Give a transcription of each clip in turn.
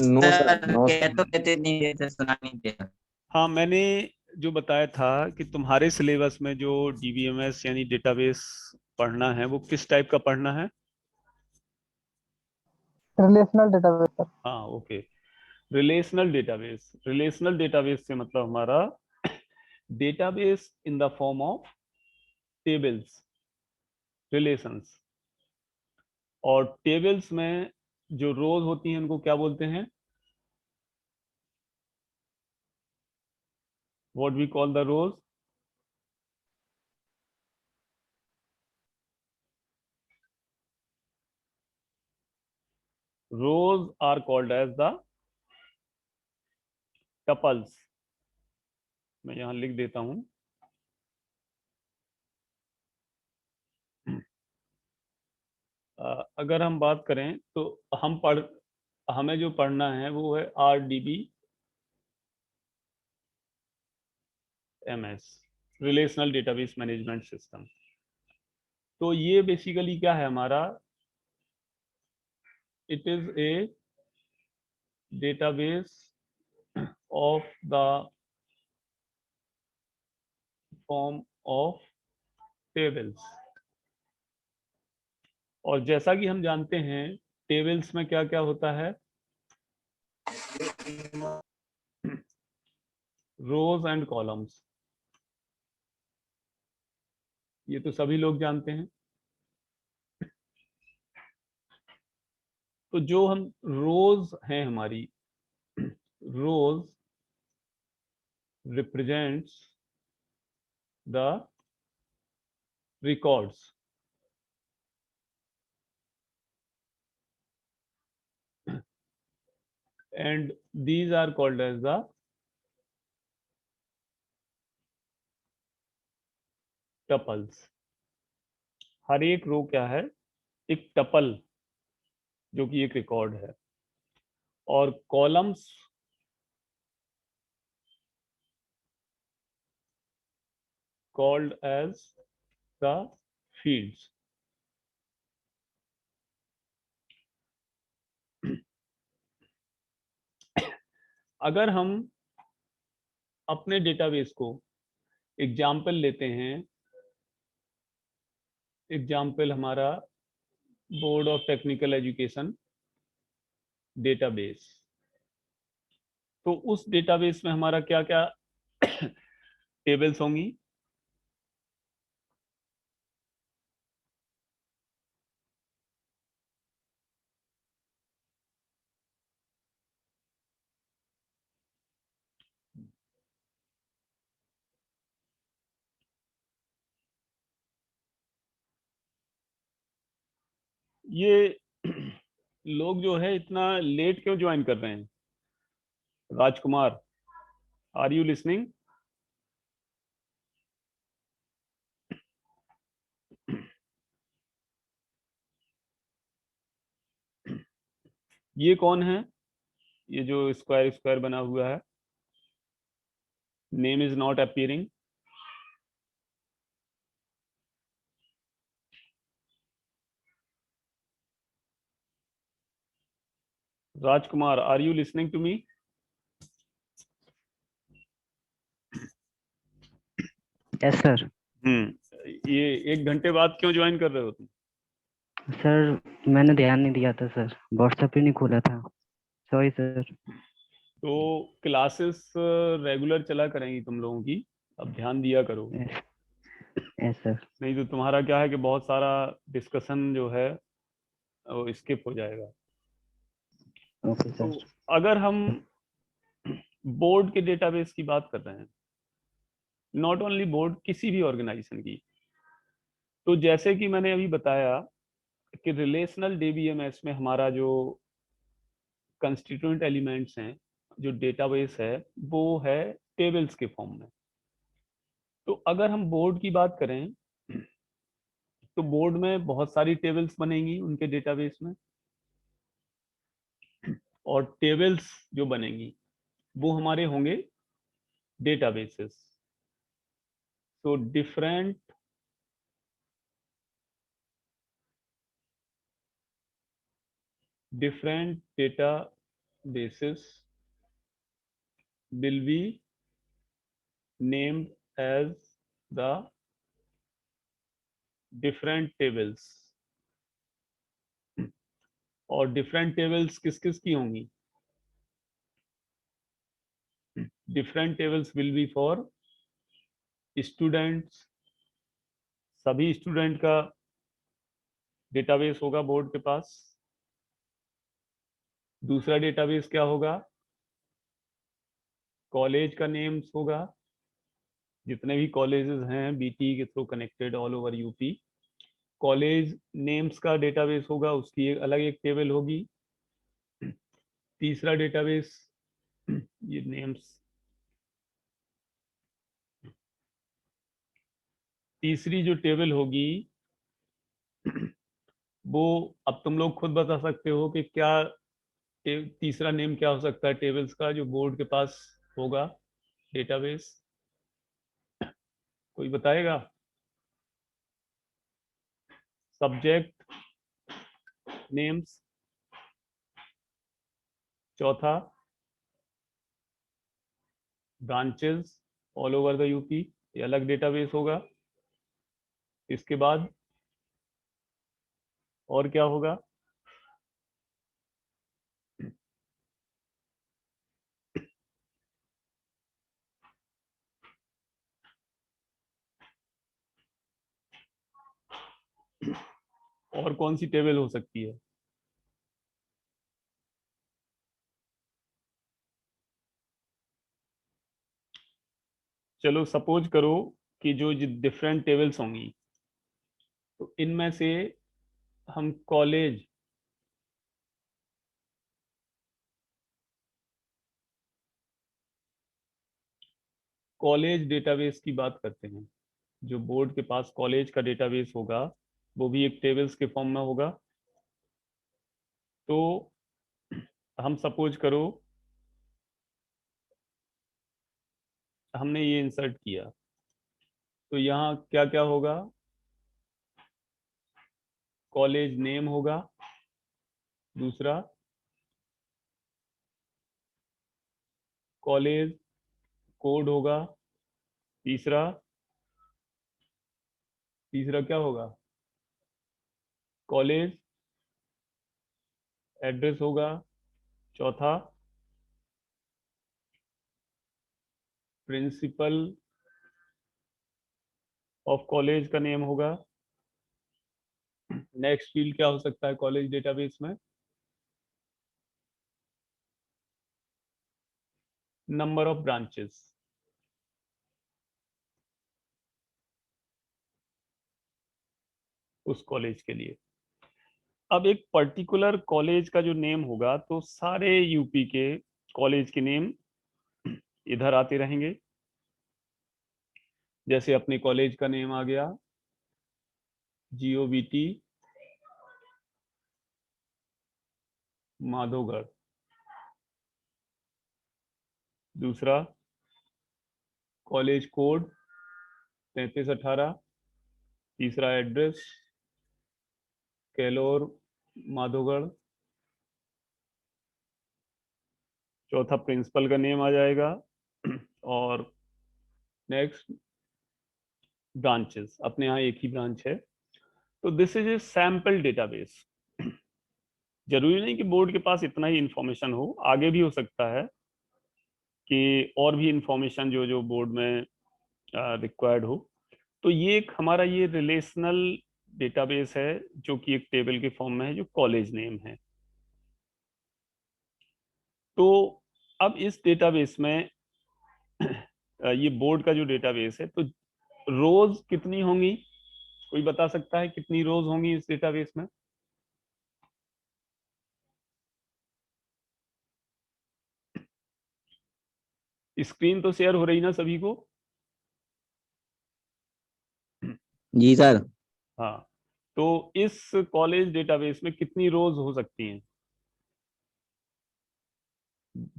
No sir, sir no कह sir. तो कहते नहीं रहे थे, सुना नहीं दिया। हाँ, मैंने जो बताया था कि तुम्हारे सिलेबस में जो डीबीएमएस यानी डेटाबेस पढ़ना है वो किस टाइप का पढ़ना है। Relational database sir. हाँ, ओके। रिलेशनल डेटाबेस से मतलब हमारा database in the form of tables, relations. और टेबल्स में जो रोज होती हैं उनको क्या बोलते हैं, what we call the rows. Rows are called as the tuples. मैं यहां लिख देता हूं। अगर हम बात करें तो हमें जो पढ़ना है वो है RDBMS, relational database management system. तो ये बेसिकली क्या है हमारा, it is a database of the form of tables. और जैसा कि हम जानते हैं टेबल्स में क्या क्या होता है, रोज एंड कॉलम्स, ये तो सभी लोग जानते हैं। तो जो हम रोज हैं हमारी, rows represents the records, and these are called as the tuples. हर एक रो क्या है, एक टपल, जो कि एक रिकॉर्ड है। और columns called as the fields. अगर हम अपने डेटाबेस को एग्जाम्पल लेते हैं, एग्जाम्पल हमारा board of technical education database, तो उस डेटाबेस में हमारा क्या क्या टेबल्स होंगी। ये लोग जो है इतना लेट क्यों ज्वाइन कर रहे हैं। राजकुमार, आर यू लिसनिंग। ये कौन है, ये जो स्क्वायर स्क्वायर बना हुआ है, name is not appearing. Rajkumar, are you listening to me. Yes sir. ये 1 घंटे बाद क्यों ज्वाइन कर रहे हो तुम। सर मैंने ध्यान नहीं दिया था सर, व्हाट्सएप ही नहीं खोला था, सॉरी सर। तो क्लासेस रेगुलर चला करेंगी तुम लोगों की, अब ध्यान दिया करो। Yes sir. नहीं तो तुम्हारा क्या है कि बहुत सारा डिस्कशन जो है वो स्किप हो जाएगा। ओके तो सर। अगर हम बोर्ड के डेटाबेस की बात कर रहे हैं, नॉट ओनली बोर्ड, किसी भी ऑर्गेनाइजेशन की, तो जैसे कि मैंने अभी बताया कि रिलेशनल डीबीएमएस में हमारा जो कंस्टिट्यूएंट एलिमेंट्स हैं, जो डेटाबेस है, वो है टेबल्स के फॉर्म में। तो अगर हम बोर्ड की बात करें तो बोर्ड में बहुत सारी टेबल्स बनेंगी उनके डेटाबेस में, और टेबल्स जो बनेंगी वो हमारे होंगे डेटाबेसेस। तो different data basis will be named as the different tables. और डिफरेंट टेबल्स किस किस की होंगी? Different tables will be for students, सभी स्टूडेंट का डेटाबेस होगा बोर्ड के पास। दूसरा डेटाबेस क्या होगा? कॉलेज का नेम्स होगा, जितने भी कॉलेजेस हैं बीटी के through connected all over UP, college names का डेटाबेस होगा, उसकी एक अलग एक टेबल होगी। तीसरा डेटाबेस, ये नेम्स, तीसरी जो टेबल होगी वो अब तुम लोग खुद बता सकते हो कि क्या तीसरा नेम क्या हो सकता है टेबल्स का जो बोर्ड के पास होगा डेटाबेस? कोई बताएगा? सब्जेक्ट नेम्स, चौथा branches all over the UP, ये अलग डेटाबेस होगा। इसके बाद और क्या होगा? और कौन सी टेबल हो सकती है? चलो सपोज करो कि जो डिफरेंट टेबल्स होंगी तो इनमें से हम कॉलेज डेटाबेस की बात करते हैं। जो बोर्ड के पास कॉलेज का डेटाबेस होगा वो भी एक टेबल्स के फॉर्म में होगा। तो हम सपोज करो हमने ये इंसर्ट किया, तो यहाँ क्या क्या होगा? कॉलेज नेम होगा, दूसरा कॉलेज कोड होगा, तीसरा तीसरा क्या होगा? कॉलेज एड्रेस होगा, चौथा प्रिंसिपल ऑफ कॉलेज का नेम होगा। नेक्स्ट फील्ड क्या हो सकता है कॉलेज डेटाबेस में? नंबर ऑफ ब्रांचेस, उस कॉलेज के लिए। अब एक पर्टिकुलर कॉलेज का जो नेम होगा तो सारे यूपी के कॉलेज के नेम इधर आते रहेंगे। जैसे अपने कॉलेज का नेम आ गया GOVT माधोगढ़, दूसरा कॉलेज कोड 3318, तीसरा एड्रेस केलोर माधोगढ़, चौथा प्रिंसिपल का नेम आ जाएगा और नेक्स्ट ब्रांचेस, अपने यहाँ एक ही ब्रांच है। तो this is a sample database. जरूरी नहीं कि बोर्ड के पास इतना ही इंफॉर्मेशन हो, आगे भी हो सकता है कि और भी इंफॉर्मेशन जो जो बोर्ड में रिक्वायर्ड हो। तो ये एक हमारा ये रिलेशनल डेटाबेस है जो कि एक टेबल के फॉर्म में है, जो कॉलेज नेम है। तो अब इस डेटाबेस में ये बोर्ड का जो डेटाबेस है, तो रोज कितनी होंगी? कोई बता सकता है कितनी रोज होंगी इस डेटाबेस में? स्क्रीन तो शेयर हो रही ना सभी को? जी सर। हाँ, तो इस कॉलेज डेटाबेस में कितनी रोज हो सकती हैं?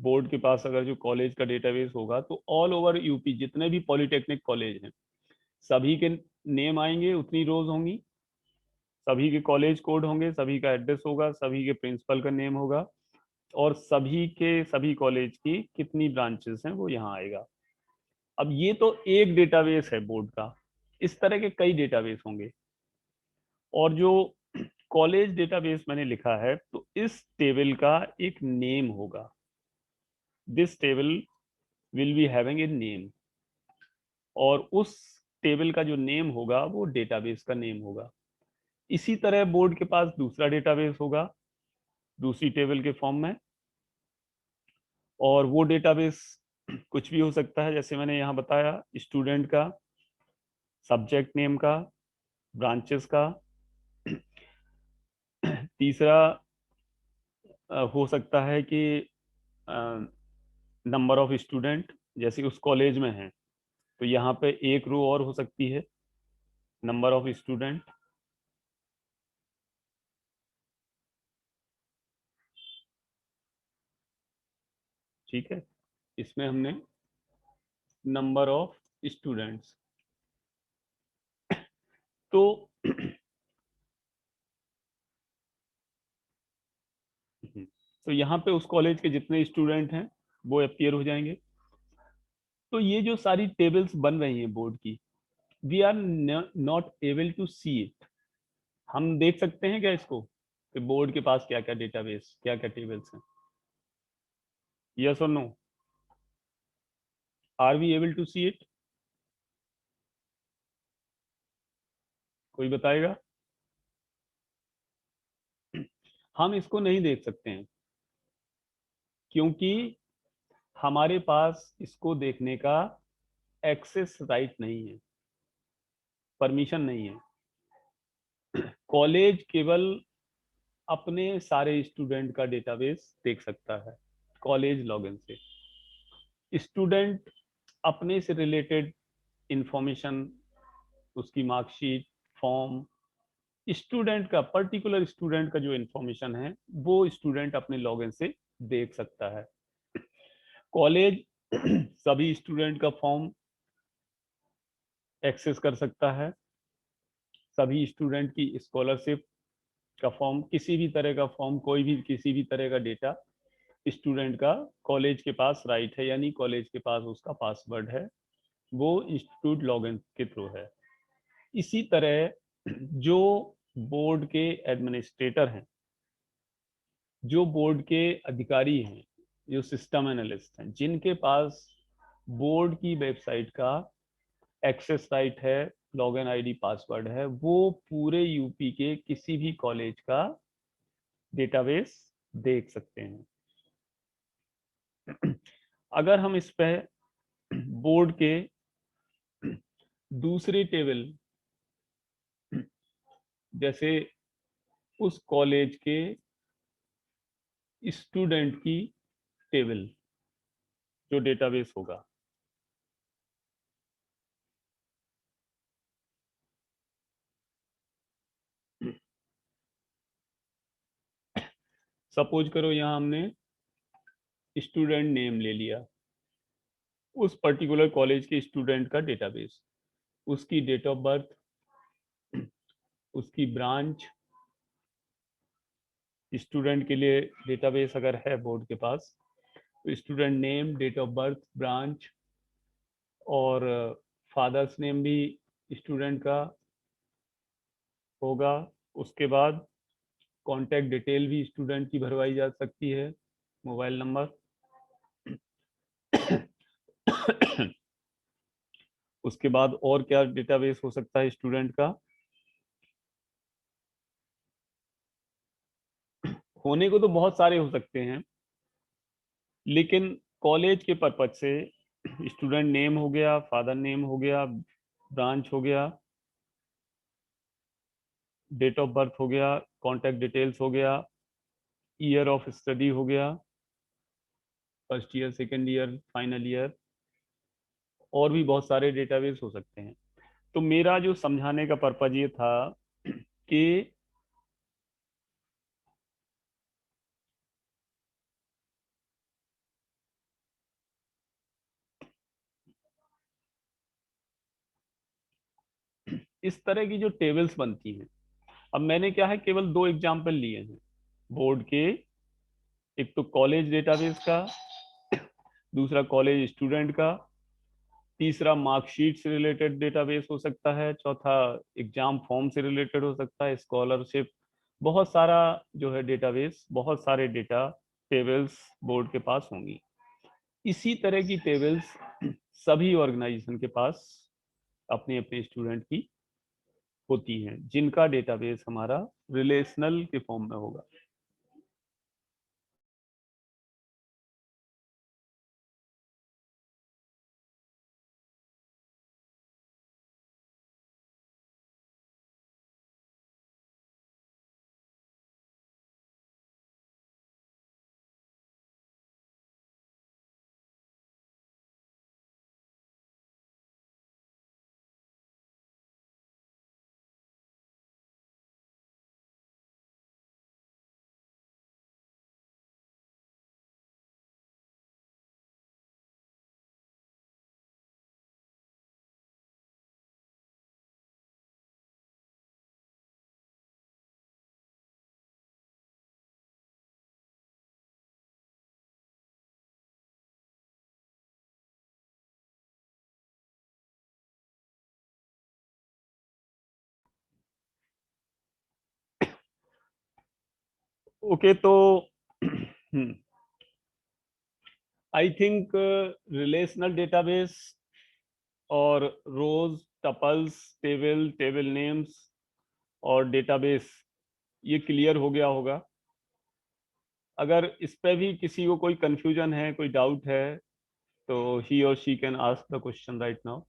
बोर्ड के पास अगर जो कॉलेज का डेटाबेस होगा तो ऑल ओवर यूपी जितने भी पॉलिटेक्निक कॉलेज हैं सभी के नेम आएंगे, उतनी रोज होंगी। सभी के कॉलेज कोड होंगे, सभी का एड्रेस होगा, सभी के प्रिंसिपल का नेम होगा, और सभी के सभी कॉलेज की कितनी ब्रांचेस हैं वो यहाँ आएगा। अब ये तो एक डेटाबेस है बोर्ड का, इस तरह के कई डेटाबेस होंगे। और जो कॉलेज डेटाबेस मैंने लिखा है, तो इस टेबल का एक नेम होगा। This table will be having a name, और उस टेबल का जो नेम होगा वो डेटाबेस का नेम होगा। इसी तरह बोर्ड के पास दूसरा डेटाबेस होगा दूसरी टेबल के फॉर्म में, और वो डेटाबेस कुछ भी हो सकता है, जैसे मैंने यहाँ बताया, स्टूडेंट का, सब्जेक्ट नेम का, ब्रांचेस का। तीसरा हो सकता है कि नंबर ऑफ स्टूडेंट, जैसे उस कॉलेज में है तो यहाँ पे एक रो और हो सकती है, नंबर ऑफ स्टूडेंट। ठीक है, इसमें हमने नंबर ऑफ स्टूडेंट्स। तो तो यहाँ पे उस कॉलेज के जितने स्टूडेंट हैं वो अपीयर हो जाएंगे। तो ये जो सारी टेबल्स बन रही हैं बोर्ड की, we are not able to see it. हम देख सकते हैं क्या इसको, कि बोर्ड के पास क्या क्या डेटाबेस, क्या क्या टेबल्स हैं? यस और no? Are we able to see it? कोई बताएगा? हम इसको नहीं देख सकते हैं क्योंकि हमारे पास इसको देखने का एक्सेस राइट नहीं है, परमिशन नहीं है। कॉलेज केवल अपने सारे स्टूडेंट का डेटाबेस देख सकता है कॉलेज लॉगिन से। स्टूडेंट अपने से रिलेटेड इंफॉर्मेशन, उसकी मार्कशीट, फॉर्म, स्टूडेंट का, पर्टिकुलर स्टूडेंट का जो इंफॉर्मेशन है वो स्टूडेंट अपने लॉगिन से देख सकता है। कॉलेज सभी स्टूडेंट का फॉर्म एक्सेस कर सकता है, सभी स्टूडेंट की स्कॉलरशिप का फॉर्म, किसी भी तरह का फॉर्म, कोई भी किसी भी तरह का डेटा स्टूडेंट का कॉलेज के पास राइट है, यानी कॉलेज के पास उसका पासवर्ड है, वो इंस्टीट्यूट लॉगिन के थ्रू है। इसी तरह जो बोर्ड के एडमिनिस्ट्रेटर हैं, जो बोर्ड के अधिकारी हैं, जो सिस्टम एनालिस्ट हैं, जिनके पास बोर्ड की वेबसाइट का एक्सेस राइट है, लॉगिन आईडी पासवर्ड है, वो पूरे यूपी के किसी भी कॉलेज का डेटाबेस देख सकते हैं। अगर हम इस पे बोर्ड के दूसरी टेबल, जैसे उस कॉलेज के स्टूडेंट की टेबल जो डेटाबेस होगा, सपोज करो यहाँ हमने स्टूडेंट नेम ले लिया, उस पर्टिकुलर कॉलेज के स्टूडेंट का डेटाबेस, उसकी डेट ऑफ बर्थ, उसकी ब्रांच, स्टूडेंट के लिए डेटाबेस अगर है बोर्ड के पास तो student name, date of birth, branch, और फादर्स नेम भी स्टूडेंट का होगा। उसके बाद कॉन्टैक्ट डिटेल भी स्टूडेंट की भरवाई जा सकती है, मोबाइल नंबर। उसके बाद और क्या डेटाबेस हो सकता है स्टूडेंट का? होने को तो बहुत सारे हो सकते हैं, लेकिन कॉलेज के पर्पज से स्टूडेंट नेम हो गया, फादर नेम हो गया, ब्रांच हो गया, डेट ऑफ बर्थ हो गया, कॉन्टैक्ट डिटेल्स हो गया, ईयर ऑफ स्टडी हो गया, first year, second year, final year, और भी बहुत सारे डेटाबेस हो सकते हैं। तो मेरा जो समझाने का पर्पज ये था कि इस तरह की जो टेबल्स बनती हैं, अब मैंने क्या है केवल दो एग्जाम्पल लिए हैं बोर्ड के एक तो कॉलेज डेटाबेस का, दूसरा कॉलेज स्टूडेंट का, तीसरा मार्कशीट से रिलेटेड डेटाबेस हो सकता है, चौथा एग्जाम फॉर्म से रिलेटेड हो सकता है, स्कॉलरशिप, बहुत सारा जो है डेटाबेस, बहुत सारे डेटा टेबल्स बोर्ड के पास होंगी। इसी तरह की टेबल्स सभी ऑर्गेनाइजेशन के पास अपने अपने स्टूडेंट की होती हैं, जिनका डेटाबेस हमारा रिलेशनल के फॉर्म में होगा। ओके, तो आई थिंक रिलेशनल डेटाबेस और रोज, टपल्स, टेबल नेम्स और डेटाबेस, ये क्लियर हो गया होगा। अगर इस पे भी किसी को कोई कंफ्यूजन है, कोई डाउट है, तो ही और she can ask the question right now.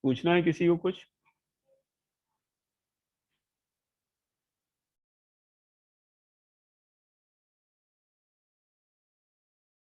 पूछना है किसी को कुछ?